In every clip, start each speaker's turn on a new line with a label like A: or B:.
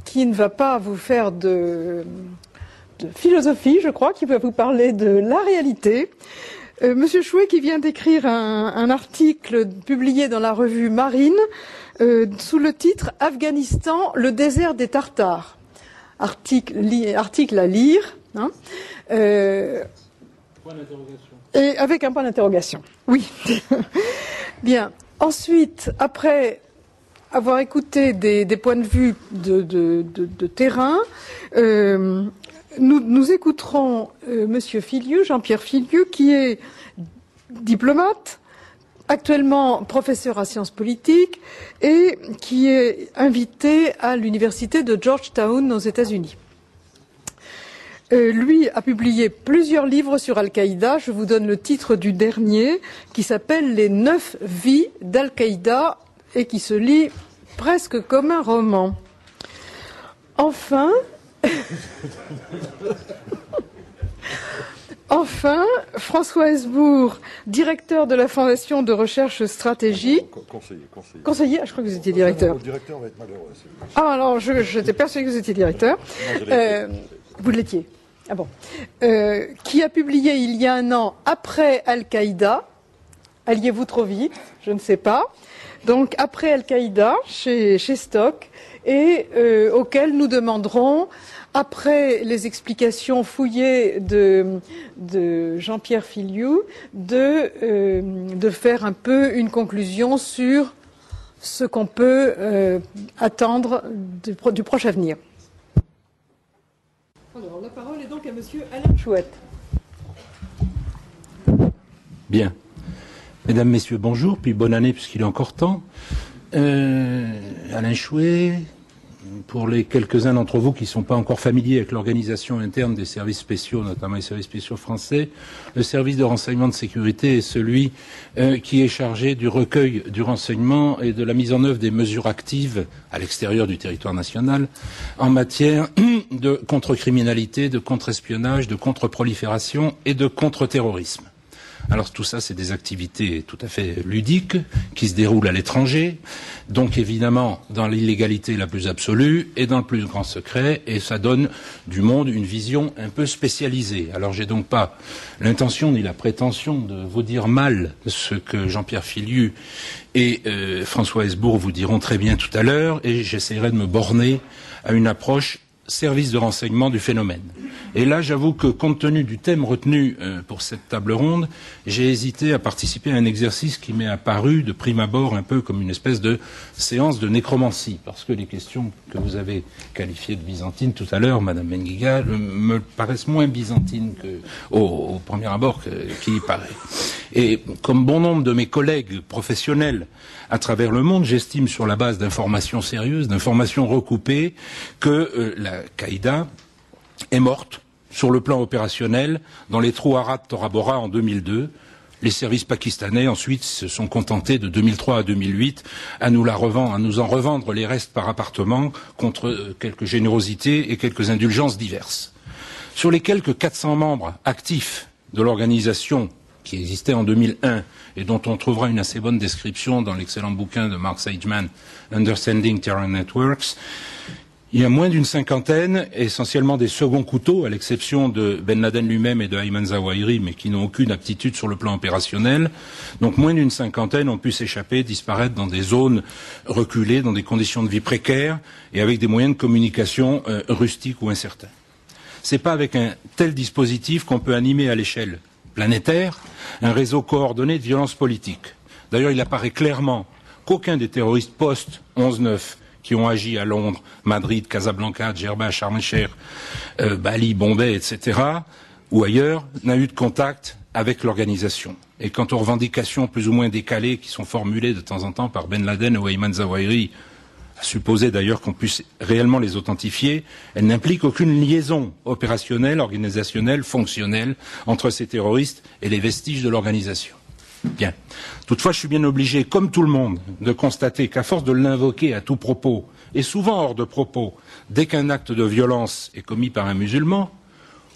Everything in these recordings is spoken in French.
A: Qui ne va pas vous faire de philosophie, je crois, qui va vous parler de la réalité. Monsieur Chouet qui vient d'écrire un article publié dans la revue Marine sous le titre « Afghanistan, le désert des Tartares ». Article à lire. Hein,
B: point d'interrogation.
A: Et avec un point d'interrogation, oui. Bien. Ensuite, après avoir écouté des points de vue de terrain, nous écouterons Monsieur Filiu, Jean-Pierre Filiu, qui est diplomate, actuellement professeur à sciences politiques et qui est invité à l'université de Georgetown aux États-Unis. Lui a publié plusieurs livres sur Al-Qaïda. Je vous donne le titre du dernier, qui s'appelle « Les 9 vies d'Al-Qaïda » et qui se lit presque comme un roman. Enfin, François Hesbourg, directeur de la Fondation de recherche stratégique. Conseiller, je crois que vous étiez directeur.
C: Le directeur va être malheureux.
A: Ah, alors, j'étais persuadé que vous étiez directeur. Vous l'étiez. Ah bon. Qui a publié il y a un an, après Al-Qaïda, alliez-vous trop vite, je ne sais pas. Donc, après Al-Qaïda, chez Stock, et auquel nous demanderons, après les explications fouillées de Jean-Pierre Filiu, de faire un peu une conclusion sur ce qu'on peut attendre du proche avenir. Alors, la parole est donc à Monsieur Alain Chouet.
B: Bien. Mesdames, Messieurs, bonjour, puis bonne année puisqu'il est encore temps. Alain Chouet, pour les quelques-uns d'entre vous qui ne sont pas encore familiers avec l'organisation interne des services spéciaux, notamment les services spéciaux français, le service de renseignement de sécurité est celui qui est chargé du recueil du renseignement et de la mise en œuvre des mesures actives à l'extérieur du territoire national en matière de contre-criminalité, de contre-espionnage, de contre-prolifération et de contre-terrorisme. Alors tout ça, c'est des activités tout à fait ludiques qui se déroulent à l'étranger, donc évidemment dans l'illégalité la plus absolue et dans le plus grand secret, et ça donne du monde une vision un peu spécialisée. Alors j'ai donc pas l'intention ni la prétention de vous dire mal ce que Jean-Pierre Filiu et François Hesbourg vous diront très bien tout à l'heure, et j'essaierai de me borner à une approche service de renseignement du phénomène. Et là, j'avoue que, compte tenu du thème retenu pour cette table ronde, j'ai hésité à participer à un exercice qui m'est apparu de prime abord un peu comme une espèce de séance de nécromancie, parce que les questions que vous avez qualifiées de byzantines tout à l'heure, Madame Benguiga, me paraissent moins byzantines au premier abord qu'il y paraît. Et comme bon nombre de mes collègues professionnels à travers le monde, j'estime sur la base d'informations sérieuses, d'informations recoupées, que la Qaïda est morte sur le plan opérationnel dans les trous Arad Tora Bora en 2002. Les services pakistanais ensuite se sont contentés de 2003 à 2008 à nous en revendre les restes par appartement contre quelques générosités et quelques indulgences diverses. Sur les quelques 400 membres actifs de l'organisation qui existait en 2001 et dont on trouvera une assez bonne description dans l'excellent bouquin de Mark Sageman, Understanding Terror Networks, il y a moins d'une cinquantaine, essentiellement des seconds couteaux, à l'exception de Ben Laden lui-même et de Ayman Zawahiri, mais qui n'ont aucune aptitude sur le plan opérationnel. Donc moins d'une cinquantaine ont pu s'échapper, disparaître dans des zones reculées, dans des conditions de vie précaires et avec des moyens de communication rustiques ou incertains. C'est pas avec un tel dispositif qu'on peut animer à l'échelle planétaire un réseau coordonné de violence politique. D'ailleurs, il apparaît clairement qu'aucun des terroristes post-11/9 qui ont agi à Londres, Madrid, Casablanca, Djerba, Sharm el-Sheikh, Bali, Bombay, etc., ou ailleurs, n'a eu de contact avec l'organisation. Et quant aux revendications plus ou moins décalées qui sont formulées de temps en temps par Ben Laden ou Ayman Zawahiri, à supposer d'ailleurs qu'on puisse réellement les authentifier, elles n'impliquent aucune liaison opérationnelle, organisationnelle, fonctionnelle entre ces terroristes et les vestiges de l'organisation. Bien. Toutefois, je suis bien obligé, comme tout le monde, de constater qu'à force de l'invoquer à tout propos, et souvent hors de propos, dès qu'un acte de violence est commis par un musulman,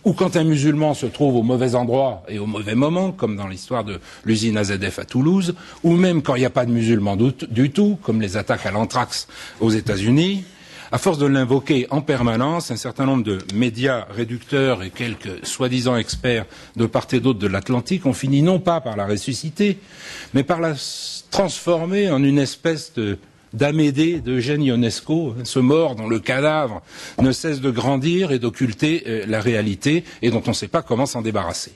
B: ou quand un musulman se trouve au mauvais endroit et au mauvais moment, comme dans l'histoire de l'usine AZF à Toulouse, ou même quand il n'y a pas de musulmans du tout, comme les attaques à l'anthrax aux États-Unis, À force de l'invoquer en permanence, un certain nombre de médias réducteurs et quelques soi-disant experts de part et d'autre de l'Atlantique ont fini non pas par la ressusciter, mais par la transformer en une espèce d'Amédée d'Eugène Ionesco, ce mort dont le cadavre ne cesse de grandir et d'occulter la réalité et dont on ne sait pas comment s'en débarrasser.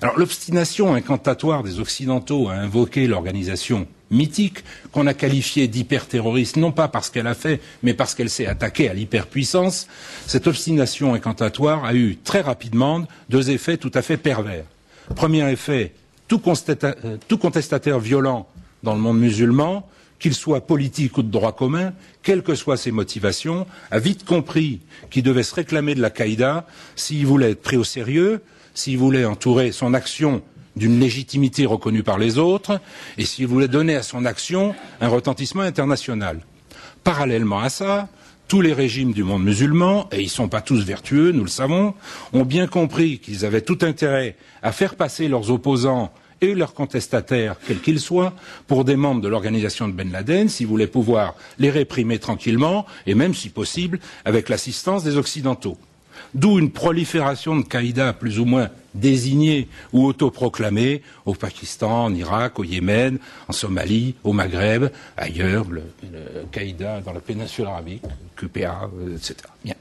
B: Alors l'obstination incantatoire des Occidentaux à invoquer l'organisation mythique qu'on a qualifiée d'hyperterroriste, non pas parce qu'elle a fait, mais parce qu'elle s'est attaquée à l'hyperpuissance, cette obstination incantatoire a eu très rapidement deux effets tout à fait pervers. Premier effet, tout contestataire violent dans le monde musulman, qu'il soit politique ou de droit commun, quelles que soient ses motivations, a vite compris qu'il devait se réclamer de l'Al-Qaïda s'il voulait être pris au sérieux, s'il voulait entourer son action d'une légitimité reconnue par les autres, et s'il voulait donner à son action un retentissement international. Parallèlement à ça, tous les régimes du monde musulman, et ils ne sont pas tous vertueux, nous le savons, ont bien compris qu'ils avaient tout intérêt à faire passer leurs opposants et leurs contestataires, quels qu'ils soient, pour des membres de l'organisation de Ben Laden, s'ils voulaient pouvoir les réprimer tranquillement, et même, si possible, avec l'assistance des Occidentaux. D'où une prolifération de Qaïda plus ou moins désignés ou autoproclamés au Pakistan, en Irak, au Yémen, en Somalie, au Maghreb, ailleurs, le Qaïda dans la péninsule arabique, QPA, etc. Bien.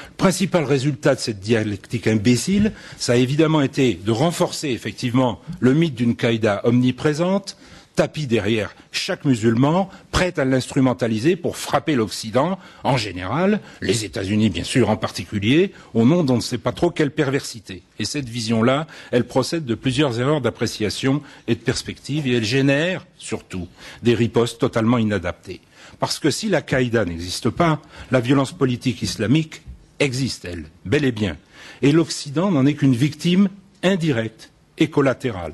B: Le principal résultat de cette dialectique imbécile, ça a évidemment été de renforcer effectivement le mythe d'une Qaïda omniprésente, tapis derrière chaque musulman, prêt à l'instrumentaliser pour frapper l'Occident, en général, les États-Unis bien sûr en particulier, au nom d'on ne sait pas trop quelle perversité. Et cette vision-là, elle procède de plusieurs erreurs d'appréciation et de perspective, et elle génère, surtout, des ripostes totalement inadaptées. Parce que si la Qaïda n'existe pas, la violence politique islamique existe, elle, bel et bien. Et l'Occident n'en est qu'une victime indirecte et collatérale.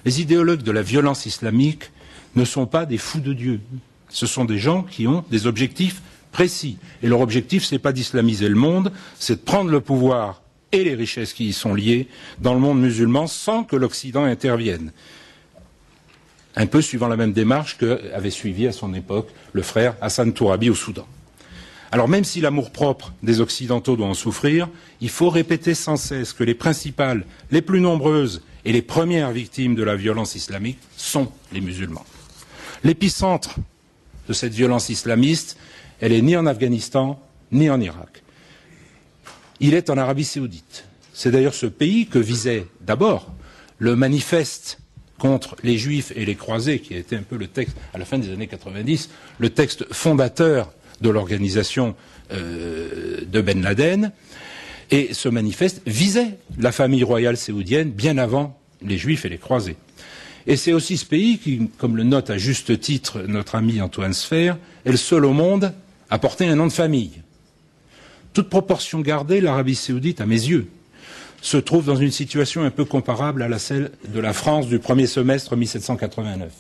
B: Les idéologues de la violence islamique ne sont pas des fous de Dieu. Ce sont des gens qui ont des objectifs précis. Et leur objectif, ce n'est pas d'islamiser le monde, c'est de prendre le pouvoir et les richesses qui y sont liées dans le monde musulman sans que l'Occident intervienne. Un peu suivant la même démarche qu'avait suivi à son époque le frère Hassan Tourabi au Soudan. Alors même si l'amour-propre des Occidentaux doit en souffrir, il faut répéter sans cesse que les principales, les plus nombreuses et les premières victimes de la violence islamique sont les musulmans. L'épicentre de cette violence islamiste, elle est ni en Afghanistan, ni en Irak. Il est en Arabie Saoudite. C'est d'ailleurs ce pays que visait d'abord le manifeste contre les Juifs et les croisés, qui a été un peu le texte, à la fin des années 90, le texte fondateur de l'organisation de Ben Laden. Et ce manifeste visait la famille royale saoudienne bien avant les Juifs et les croisés. Et c'est aussi ce pays qui, comme le note à juste titre notre ami Antoine Sfer, est le seul au monde à porter un nom de famille. Toute proportion gardée, l'Arabie saoudite, à mes yeux, se trouve dans une situation un peu comparable à celle de la France du premier semestre 1789.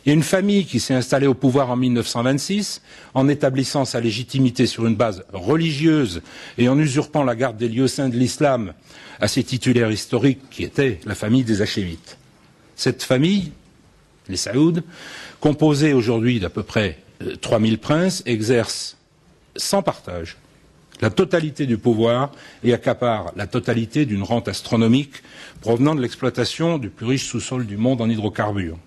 B: Il y a une famille qui s'est installée au pouvoir en 1926 en établissant sa légitimité sur une base religieuse et en usurpant la garde des lieux saints de l'islam à ses titulaires historiques qui étaient la famille des Hachémites. Cette famille, les Saouds, composée aujourd'hui d'à peu près 3000 princes, exerce sans partage la totalité du pouvoir et accapare la totalité d'une rente astronomique provenant de l'exploitation du plus riche sous-sol du monde en hydrocarbures.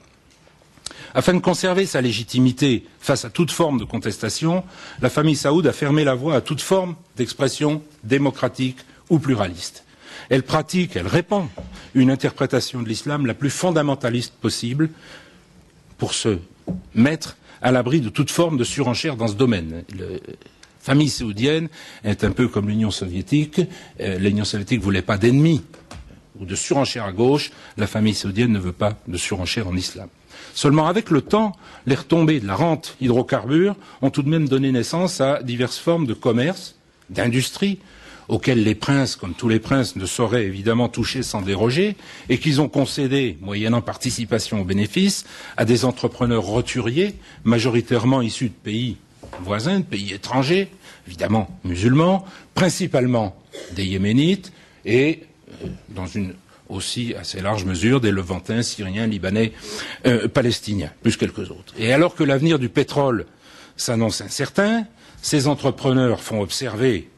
B: Afin de conserver sa légitimité face à toute forme de contestation, la famille Saoud a fermé la voie à toute forme d'expression démocratique ou pluraliste. Elle pratique, elle répand une interprétation de l'islam la plus fondamentaliste possible pour se mettre à l'abri de toute forme de surenchère dans ce domaine. La famille saoudienne est un peu comme l'Union soviétique. L'Union soviétique ne voulait pas d'ennemis ou de surenchère à gauche. La famille saoudienne ne veut pas de surenchère en islam. Seulement, avec le temps, les retombées de la rente hydrocarbures ont tout de même donné naissance à diverses formes de commerce, d'industrie, auxquelles les princes, comme tous les princes, ne sauraient évidemment toucher sans déroger, et qu'ils ont concédé, moyennant participation aux bénéfices, à des entrepreneurs roturiers, majoritairement issus de pays voisins, de pays étrangers, évidemment musulmans, principalement des Yéménites, et dans une aussi assez large mesure des Levantins, Syriens, Libanais, Palestiniens, plus quelques autres. Et alors que l'avenir du pétrole s'annonce incertain, Ces entrepreneurs font observer,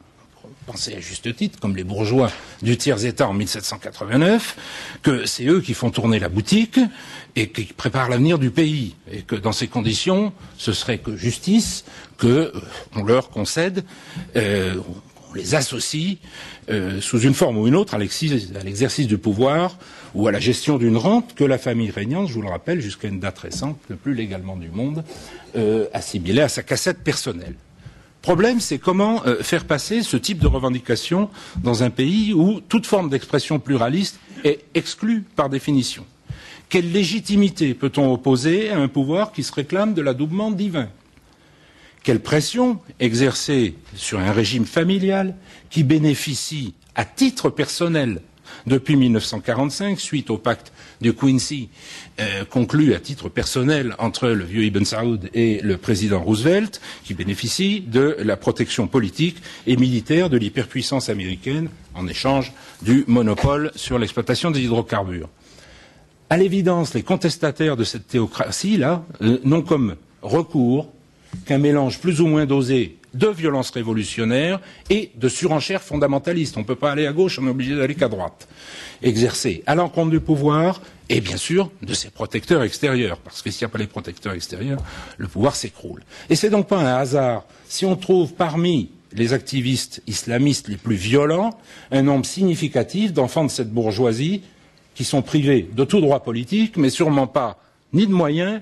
B: pensez à juste titre, comme les bourgeois du tiers-État en 1789, que c'est eux qui font tourner la boutique et qui préparent l'avenir du pays. Et que dans ces conditions, ce serait que justice qu'on leur concède, on les associe sous une forme ou une autre à l'exercice du pouvoir ou à la gestion d'une rente que la famille régnante, je vous le rappelle, jusqu'à une date récente, le plus légalement du monde, assimilait à sa cassette personnelle. Problème, c'est comment faire passer ce type de revendication dans un pays où toute forme d'expression pluraliste est exclue par définition. Quelle légitimité peut-on opposer à un pouvoir qui se réclame de l'adoubement divin? Quelle pression exercer sur un régime familial qui bénéficie à titre personnel depuis 1945, suite au pacte de Quincy, conclu à titre personnel entre le vieux Ibn Saoud et le président Roosevelt, qui bénéficie de la protection politique et militaire de l'hyperpuissance américaine en échange du monopole sur l'exploitation des hydrocarbures. À l'évidence, les contestataires de cette théocratie-là n'ont comme recours qu'un mélange plus ou moins dosé de violence révolutionnaire et de surenchère fondamentaliste. On ne peut pas aller à gauche, on est obligé d'aller qu'à droite. Exercer à l'encontre du pouvoir et bien sûr de ses protecteurs extérieurs, parce que s'il n'y a pas les protecteurs extérieurs, le pouvoir s'écroule. Et c'est donc pas un hasard si on trouve parmi les activistes islamistes les plus violents un nombre significatif d'enfants de cette bourgeoisie qui sont privés de tout droit politique, mais sûrement pas ni de moyens,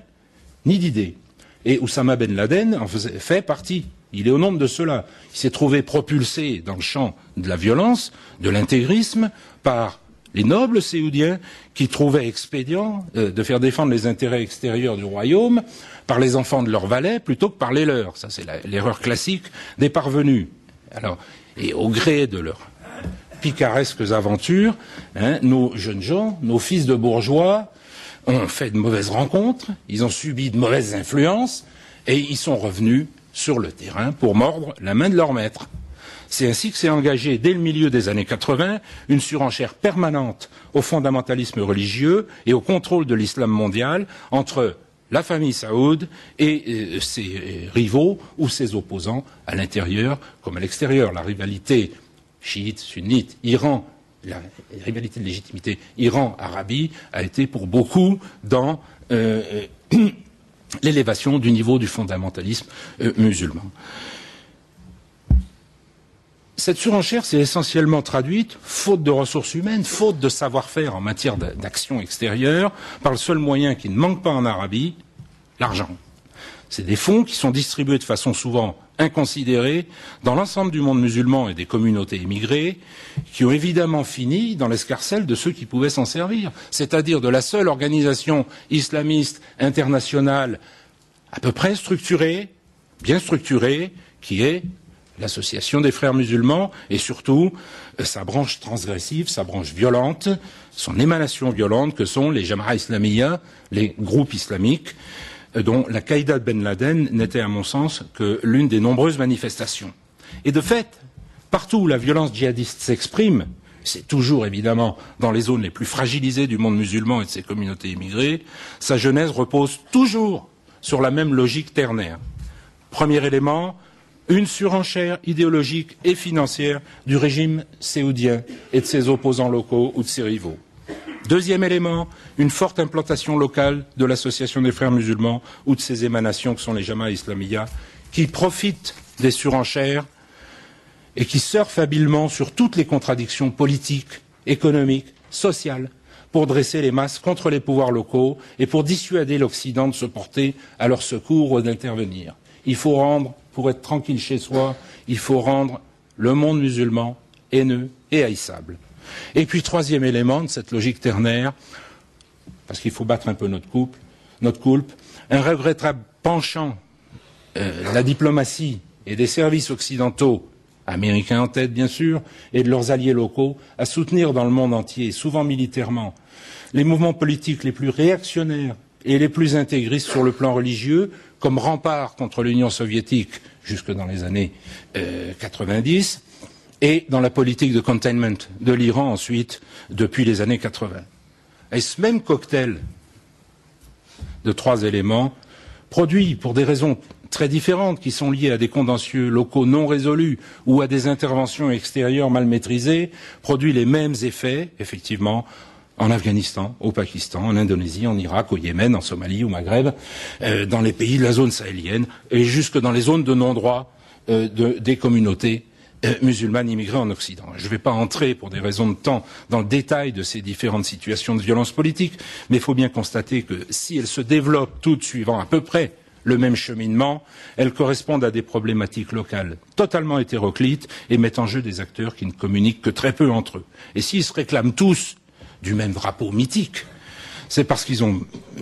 B: ni d'idées. Et Oussama Ben Laden en fait partie. Il est au nombre de ceux-là. Il s'est trouvé propulsé dans le champ de la violence, de l'intégrisme, par les nobles séoudiens qui trouvaient expédient de faire défendre les intérêts extérieurs du royaume par les enfants de leurs valets plutôt que par les leurs. Ça, c'est l'erreur classique des parvenus. Alors, et au gré de leurs picaresques aventures, nos jeunes gens, nos fils de bourgeois, ont fait de mauvaises rencontres, ils ont subi de mauvaises influences, et ils sont revenus sur le terrain pour mordre la main de leur maître. C'est ainsi que s'est engagée dès le milieu des années 80 une surenchère permanente au fondamentalisme religieux et au contrôle de l'islam mondial entre la famille Saoud et ses rivaux ou ses opposants à l'intérieur comme à l'extérieur. La rivalité chiite, sunnite, Iran, la rivalité de légitimité Iran-Arabie a été pour beaucoup dans l'élévation du niveau du fondamentalisme musulman. Cette surenchère s'est essentiellement traduite, faute de ressources humaines, faute de savoir-faire en matière d'action extérieure, par le seul moyen qui ne manque pas en Arabie, l'argent. C'est des fonds qui sont distribués de façon souvent inconsidérée dans l'ensemble du monde musulman et des communautés immigrées, qui ont évidemment fini dans l'escarcelle de ceux qui pouvaient s'en servir, c'est-à-dire de la seule organisation islamiste internationale à peu près structurée, bien structurée, qui est l'Association des frères musulmans et surtout sa branche transgressive, sa branche violente, son émanation violente que sont les Jama'a Islamiyya, les groupes islamiques, dont la Qaïda de Ben Laden n'était à mon sens que l'une des nombreuses manifestations. Et de fait, partout où la violence djihadiste s'exprime, c'est toujours évidemment dans les zones les plus fragilisées du monde musulman et de ses communautés immigrées, sa genèse repose toujours sur la même logique ternaire. Premier élément, une surenchère idéologique et financière du régime séoudien et de ses opposants locaux ou de ses rivaux. Deuxième élément, une forte implantation locale de l'Association des frères musulmans ou de ses émanations que sont les Jama'a Islamiyya, qui profitent des surenchères et qui surfent habilement sur toutes les contradictions politiques, économiques, sociales, pour dresser les masses contre les pouvoirs locaux et pour dissuader l'Occident de se porter à leur secours ou d'intervenir. Il faut rendre, pour être tranquille chez soi, il faut rendre le monde musulman haineux et haïssable. Et puis, troisième élément de cette logique ternaire, parce qu'il faut battre un peu notre coulpe, un regrettable penchant de la diplomatie et des services occidentaux, américains en tête bien sûr, et de leurs alliés locaux, à soutenir dans le monde entier, souvent militairement, les mouvements politiques les plus réactionnaires et les plus intégristes sur le plan religieux, comme rempart contre l'Union soviétique jusque dans les années 90, et dans la politique de containment de l'Iran ensuite, depuis les années 80. Et ce même cocktail de trois éléments produit, pour des raisons très différentes qui sont liées à des contentieux locaux non résolus ou à des interventions extérieures mal maîtrisées produit les mêmes effets, effectivement, en Afghanistan, au Pakistan, en Indonésie, en Irak, au Yémen, en Somalie, au Maghreb, dans les pays de la zone sahélienne et jusque dans les zones de non-droit des communautés musulmanes immigrées en Occident. Je ne vais pas entrer, pour des raisons de temps, dans le détail de ces différentes situations de violence politique, mais il faut bien constater que si elles se développent toutes suivant à peu près le même cheminement, elles correspondent à des problématiques locales totalement hétéroclites et mettent en jeu des acteurs qui ne communiquent que très peu entre eux. Et s'ils se réclament tous du même drapeau mythique, c'est parce qu'ils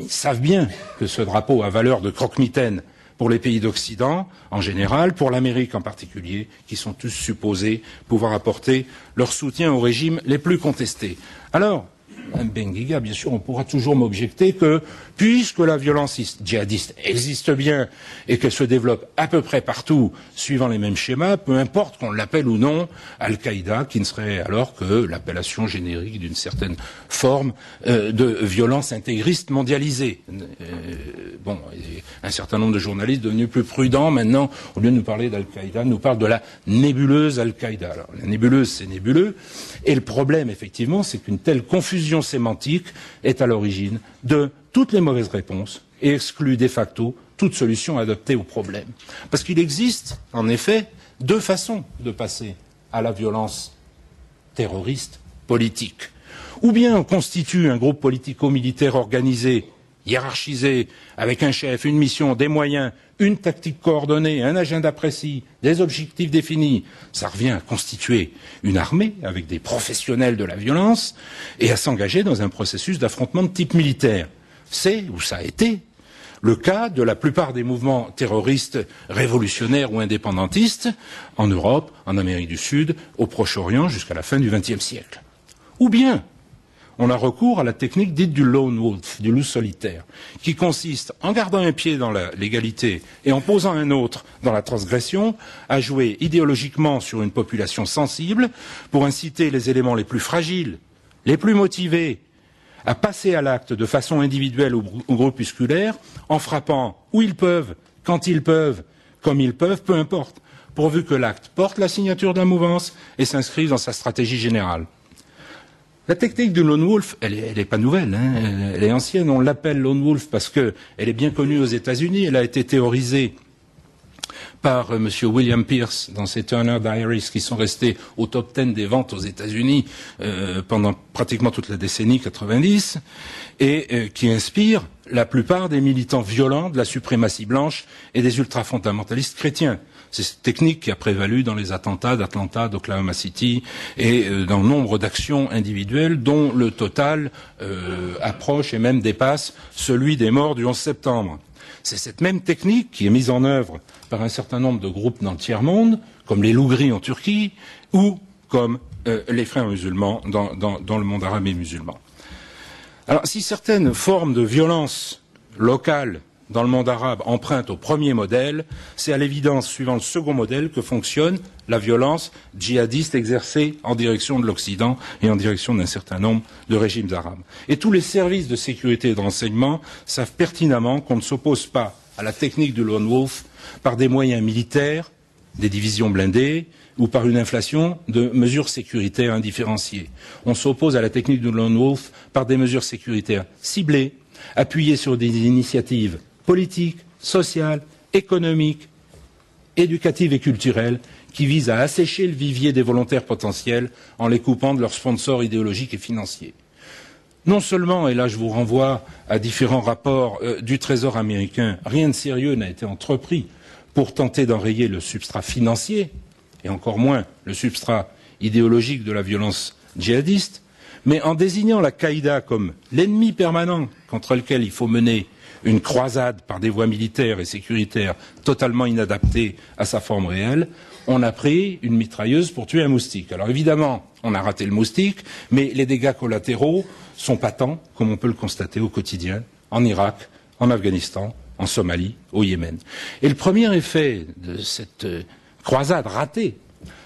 B: savent bien que ce drapeau a valeur de croque-mitaine pour les pays d'Occident en général, pour l'Amérique en particulier, qui sont tous supposés pouvoir apporter leur soutien aux régimes les plus contestés. Alors, Benguiga, bien sûr, on pourra toujours m'objecter que, puisque la violence djihadiste existe bien et qu'elle se développe à peu près partout, suivant les mêmes schémas, peu importe qu'on l'appelle ou non Al-Qaïda, qui ne serait alors que l'appellation générique d'une certaine forme de violence intégriste mondialisée. Un certain nombre de journalistes devenus plus prudents maintenant, au lieu de nous parler d'Al-Qaïda, nous parlent de la nébuleuse Al-Qaïda. Alors, la nébuleuse, c'est nébuleux, et le problème, effectivement, c'est qu'une telle confusion sémantique est à l'origine de toutes les mauvaises réponses et exclut de facto toute solution adaptée au problème. Parce qu'il existe, en effet, deux façons de passer à la violence terroriste politique. Ou bien on constitue un groupe politico-militaire organisé, hiérarchisé, avec un chef, une mission, des moyens, une tactique coordonnée, un agenda précis, des objectifs définis. Ça revient à constituer une armée avec des professionnels de la violence et à s'engager dans un processus d'affrontement de type militaire. C'est, ou ça a été, le cas de la plupart des mouvements terroristes révolutionnaires ou indépendantistes en Europe, en Amérique du Sud, au Proche-Orient jusqu'à la fin du XXe siècle. Ou bien, on a recours à la technique dite du lone wolf, du loup solitaire, qui consiste, en gardant un pied dans la légalité et en posant un autre dans la transgression, à jouer idéologiquement sur une population sensible pour inciter les éléments les plus fragiles, les plus motivés, à passer à l'acte de façon individuelle ou groupusculaire, en frappant où ils peuvent, quand ils peuvent, comme ils peuvent, peu importe, pourvu que l'acte porte la signature de la mouvance et s'inscrive dans sa stratégie générale. La technique du lone wolf, elle est pas nouvelle, hein, elle est ancienne. On l'appelle lone wolf parce que elle est bien connue aux États-Unis. Elle a été théorisée par M. William Pierce dans ses Turner Diaries qui sont restés au top 10 des ventes aux États-Unis pendant pratiquement toute la décennie 90 et qui inspire la plupart des militants violents de la suprématie blanche et des ultrafondamentalistes chrétiens. C'est cette technique qui a prévalu dans les attentats d'Atlanta, d'Oklahoma City et dans nombre d'actions individuelles dont le total approche et même dépasse celui des morts du 11 septembre. C'est cette même technique qui est mise en œuvre par un certain nombre de groupes dans le tiers-monde, comme les loups gris en Turquie ou comme les frères musulmans dans le monde arabe et musulman. Alors, si certaines formes de violence locale dans le monde arabe empruntent au premier modèle, c'est à l'évidence, suivant le second modèle, que fonctionne la violence djihadiste exercée en direction de l'Occident et en direction d'un certain nombre de régimes arabes. Et tous les services de sécurité et de renseignement savent pertinemment qu'on ne s'oppose pas à la technique du lone wolf par des moyens militaires, des divisions blindées, ou par une inflation de mesures sécuritaires indifférenciées. On s'oppose à la technique du lone wolf par des mesures sécuritaires ciblées, appuyées sur des initiatives politiques, sociales, économiques, éducatives et culturelles qui visent à assécher le vivier des volontaires potentiels en les coupant de leurs sponsors idéologiques et financiers. Non seulement, et là je vous renvoie à différents rapports du Trésor américain, rien de sérieux n'a été entrepris pour tenter d'enrayer le substrat financier, et encore moins le substrat idéologique de la violence djihadiste, mais en désignant la Qaïda comme l'ennemi permanent contre lequel il faut mener une croisade par des voies militaires et sécuritaires totalement inadaptées à sa forme réelle, on a pris une mitrailleuse pour tuer un moustique. Alors évidemment, on a raté le moustique, mais les dégâts collatéraux sont patents, comme on peut le constater au quotidien, en Irak, en Afghanistan, en Somalie, au Yémen. Et le premier effet de cette croisade ratée,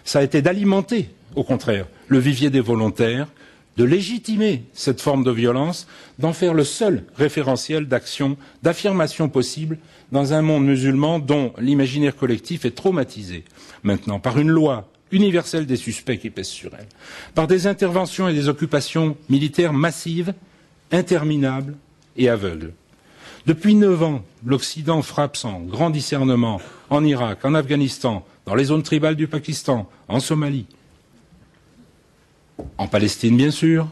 B: ça a été d'alimenter, au contraire, le vivier des volontaires de légitimer cette forme de violence, d'en faire le seul référentiel d'action, d'affirmation possible dans un monde musulman dont l'imaginaire collectif est traumatisé maintenant par une loi universelle des suspects qui pèse sur elle, par des interventions et des occupations militaires massives, interminables et aveugles. Depuis 9 ans, l'Occident frappe sans grand discernement en Irak, en Afghanistan, dans les zones tribales du Pakistan, en Somalie, en Palestine bien sûr.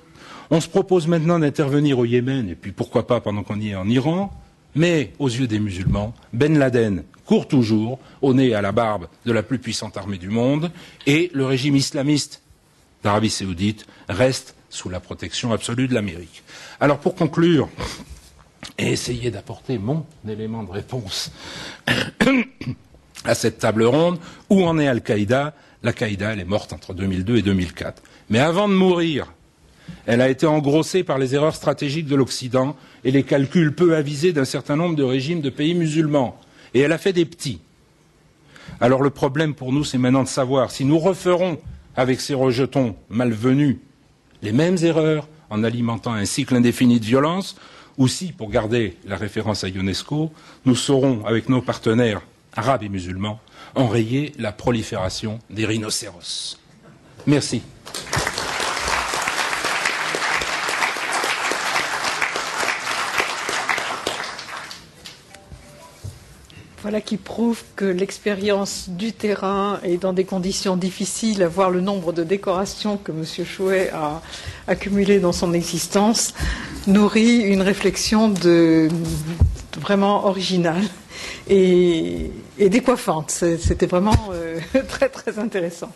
B: On se propose maintenant d'intervenir au Yémen, et puis pourquoi pas pendant qu'on y est en Iran, mais aux yeux des musulmans, Ben Laden court toujours au nez et à la barbe de la plus puissante armée du monde, et le régime islamiste d'Arabie Saoudite reste sous la protection absolue de l'Amérique. Alors pour conclure, et essayer d'apporter mon élément de réponse à cette table ronde, où en est Al-Qaïda? L'Al-Qaïda, elle est morte entre 2002 et 2004. Mais avant de mourir, elle a été engrossée par les erreurs stratégiques de l'Occident et les calculs peu avisés d'un certain nombre de régimes de pays musulmans. Et elle a fait des petits. Alors le problème pour nous, c'est maintenant de savoir si nous referons avec ces rejetons malvenus les mêmes erreurs en alimentant un cycle indéfini de violence, ou si, pour garder la référence à UNESCO, nous saurons, avec nos partenaires arabes et musulmans, enrayer la prolifération des rhinocéros. Merci.
A: Voilà qui prouve que l'expérience du terrain et dans des conditions difficiles, à voir le nombre de décorations que M. Chouet a accumulées dans son existence, nourrit une réflexion vraiment originale et décoiffante. C'était vraiment très très intéressant.